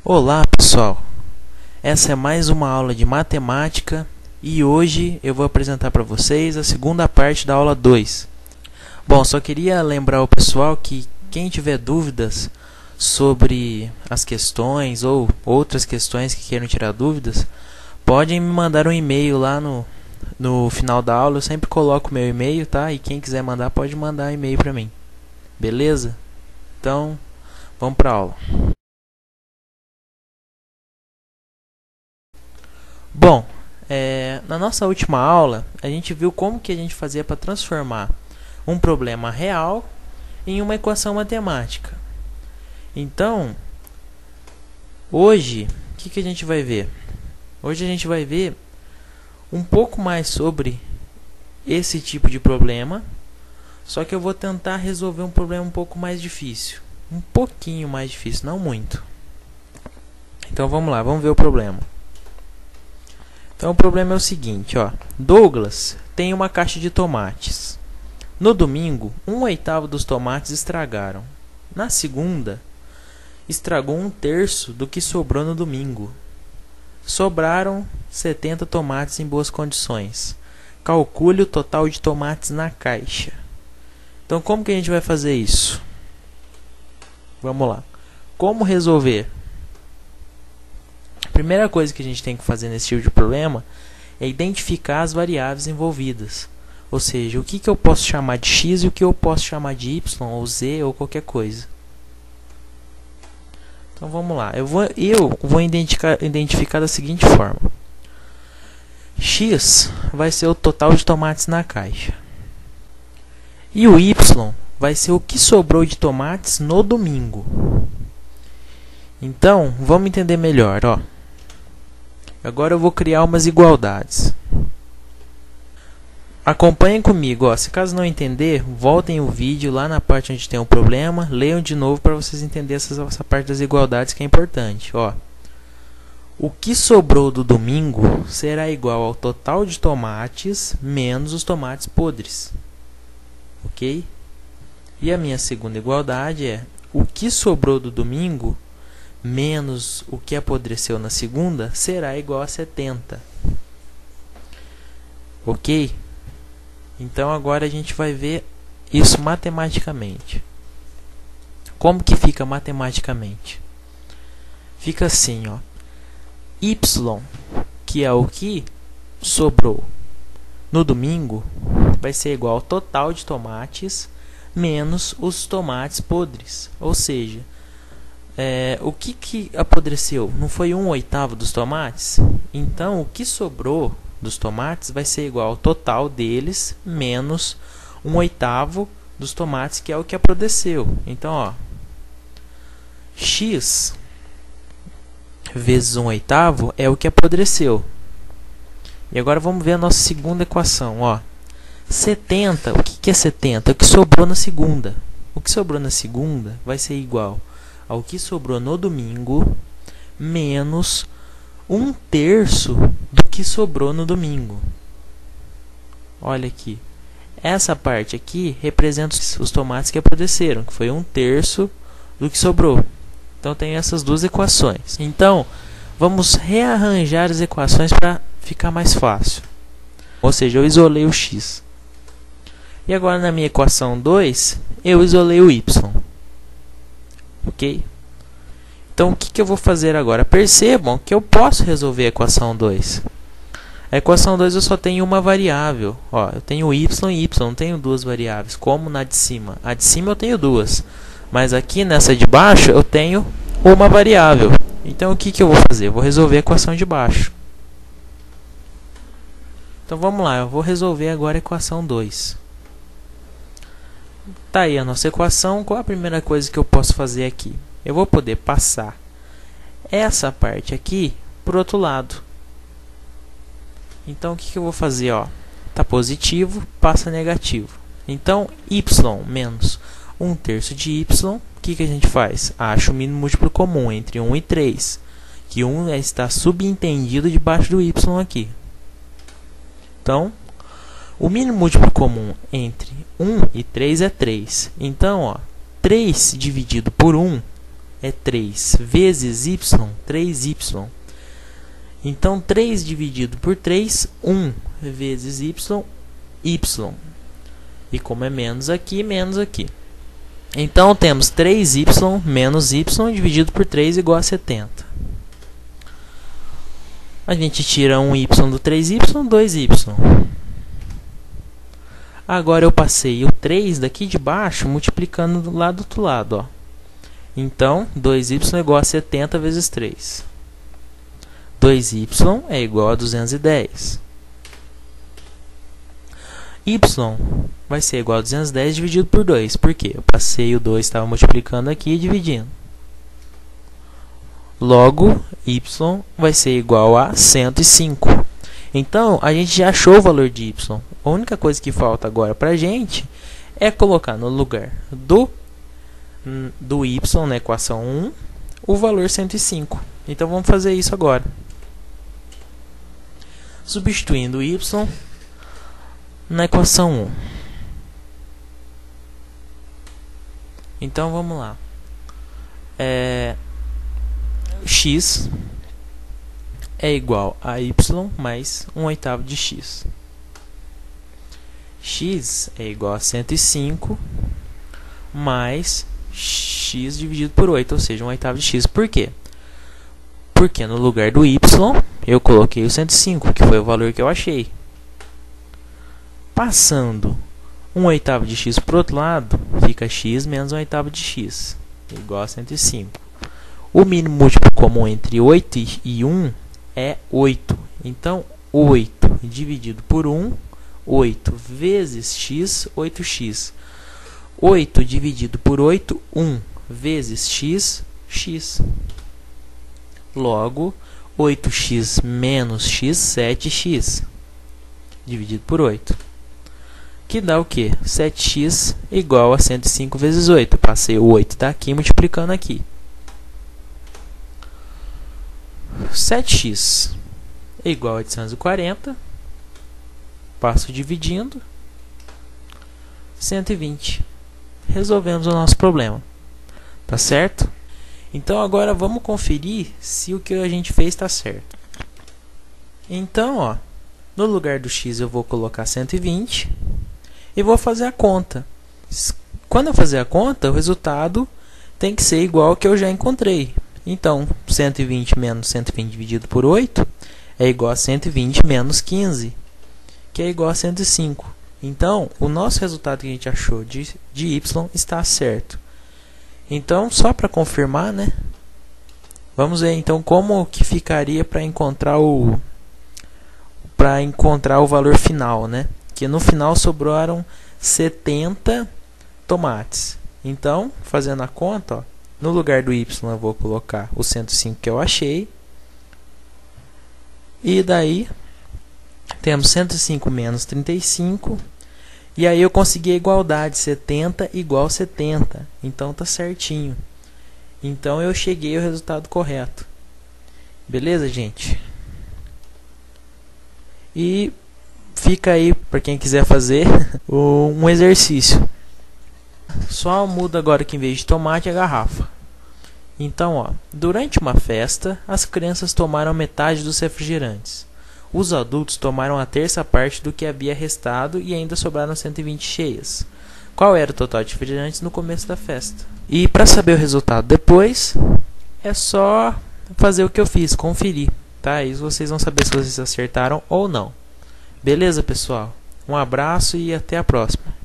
Olá pessoal, essa é mais uma aula de matemática e hoje eu vou apresentar para vocês a segunda parte da aula 2. Bom, só queria lembrar o pessoal que quem tiver dúvidas sobre as questões ou outras questões que queiram tirar dúvidas, podem me mandar um e-mail lá no final da aula. Eu sempre coloco meu e-mail, tá? E quem quiser mandar pode mandar e-mail para mim, beleza? Então, vamos para a aula. Bom, na nossa última aula, a gente viu como que a gente fazia para transformar um problema real em uma equação matemática. Então, hoje, o que a gente vai ver? Hoje a gente vai ver um pouco mais sobre esse tipo de problema, só que eu vou tentar resolver um problema um pouco mais difícil. Um pouquinho mais difícil, não muito. Então vamos lá, vamos ver o problema. Então o problema é o seguinte, ó. Douglas tem uma caixa de tomates. No domingo, 1/8 dos tomates estragaram. Na segunda, estragou 1/3 do que sobrou no domingo. Sobraram 70 tomates em boas condições. Calcule o total de tomates na caixa. Então como que a gente vai fazer isso? Vamos lá. Como resolver? A primeira coisa que a gente tem que fazer nesse tipo de problema é identificar as variáveis envolvidas. Ou seja, o que eu posso chamar de x e o que eu posso chamar de y ou z ou qualquer coisa. Então vamos lá. Eu vou identificar da seguinte forma. X vai ser o total de tomates na caixa. E o y vai ser o que sobrou de tomates no domingo. Então, vamos entender melhor, ó. Agora eu vou criar umas igualdades. Acompanhem comigo, ó. Se caso não entender, voltem o vídeo lá na parte onde tem um problema, leiam de novo para vocês entenderem essa parte das igualdades que é importante, ó. O que sobrou do domingo será igual ao total de tomates menos os tomates podres. OK? E a minha segunda igualdade é o que sobrou do domingo menos o que apodreceu na segunda será igual a 70. Ok? Então agora a gente vai ver isso matematicamente. Como que fica matematicamente? Fica assim, ó. Y, que é o que sobrou no domingo, vai ser igual ao total de tomates menos os tomates podres. Ou seja, o que apodreceu? Não foi 1/8 dos tomates? Então, o que sobrou dos tomates vai ser igual ao total deles menos 1/8 dos tomates, que é o que apodreceu. Então, ó, x vezes 1/8 é o que apodreceu. E agora vamos ver a nossa segunda equação, ó. 70, o que é 70? É o que sobrou na segunda. O que sobrou na segunda vai ser igual ao que sobrou no domingo menos 1/3 do que sobrou no domingo. Olha aqui. Essa parte aqui representa os tomates que apodreceram, que foi 1/3 do que sobrou. Então tem essas duas equações. Então, vamos rearranjar as equações para ficar mais fácil. Ou seja, eu isolei o x. E agora na minha equação 2, eu isolei o y. Ok? Então, o que eu vou fazer agora? Percebam que eu posso resolver a equação 2. A equação 2 eu só tenho uma variável. Ó, eu tenho y e y, não tenho duas variáveis, como na de cima. A de cima eu tenho duas, mas aqui nessa de baixo eu tenho uma variável. Então, o que eu vou fazer? Eu vou resolver a equação de baixo. Então, vamos lá. Eu vou resolver agora a equação 2. Tá aí a nossa equação. Qual a primeira coisa que eu posso fazer aqui? Eu vou poder passar essa parte aqui para o outro lado. Então, o que eu vou fazer? Ó, tá positivo, passa negativo. Então, y menos 1/3 de y, o que a gente faz? Acha o mínimo múltiplo comum entre 1 e 3. Que 1 está subentendido debaixo do y aqui. Então, o mínimo múltiplo comum entre 1 e 3 é 3. Então, ó, 3 dividido por 1 é 3 vezes y, 3y. Então 3 dividido por 3, 1 vezes y, y. E como é menos aqui, menos aqui. Então temos 3y menos y dividido por 3 igual a 70. A gente tira 1y do 3y, 2y. Agora eu passei o 3 daqui de baixo multiplicando do lado do outro lado, ó. Então 2y é igual a 70 vezes 3. 2y é igual a 210. Y vai ser igual a 210 dividido por 2. Por quê? Eu passei o 2, estava multiplicando aqui e dividindo. Logo, y vai ser igual a 105. Então, a gente já achou o valor de y. A única coisa que falta agora para a gente é colocar no lugar do y, na equação 1, o valor 105. Então, vamos fazer isso agora. Substituindo o y na equação 1. Então, vamos lá. X é igual a y mais 1/8 de x. X é igual a 105 mais x dividido por 8, ou seja, 1/8 de x. Por quê? Porque no lugar do y eu coloquei o 105, que foi o valor que eu achei. Passando 1/8 de x para o outro lado, fica x menos 1/8 de x, igual a 105. O mínimo múltiplo comum entre 8 e 1 é 8. Então, 8 dividido por 1, 8 vezes x, 8x. 8 dividido por 8, 1 vezes x, x. Logo, 8x menos x, 7x. Dividido por 8. Que dá o quê? 7x igual a 105 vezes 8. Passei o 8 daqui multiplicando aqui. 7x é igual a 840. Passo dividindo. 120. Resolvemos o nosso problema. Tá certo? Então agora vamos conferir se o que a gente fez está certo. Então, ó, no lugar do x eu vou colocar 120 e vou fazer a conta. Quando eu fazer a conta, o resultado tem que ser igual ao que eu já encontrei. Então, 120 menos 120 dividido por 8 é igual a 120 menos 15, que é igual a 105. Então, o nosso resultado que a gente achou de y está certo. Então, só para confirmar, né? Vamos ver então como que ficaria para encontrar o valor final, né? Que no final sobraram 70 tomates. Então, fazendo a conta, ó, no lugar do y eu vou colocar o 105 que eu achei. E daí temos 105 menos 35. E aí eu consegui a igualdade, 70 igual 70. Então tá certinho. Então eu cheguei ao resultado correto. Beleza, gente? E fica aí para quem quiser fazer um exercício. Só muda agora que em vez de tomate é garrafa. Então, ó, durante uma festa, as crianças tomaram metade dos refrigerantes. Os adultos tomaram a terça parte do que havia restado e ainda sobraram 120 cheias. Qual era o total de refrigerantes no começo da festa? E para saber o resultado depois, é só fazer o que eu fiz, conferir. Tá? Aí vocês vão saber se vocês acertaram ou não. Beleza, pessoal? Um abraço e até a próxima.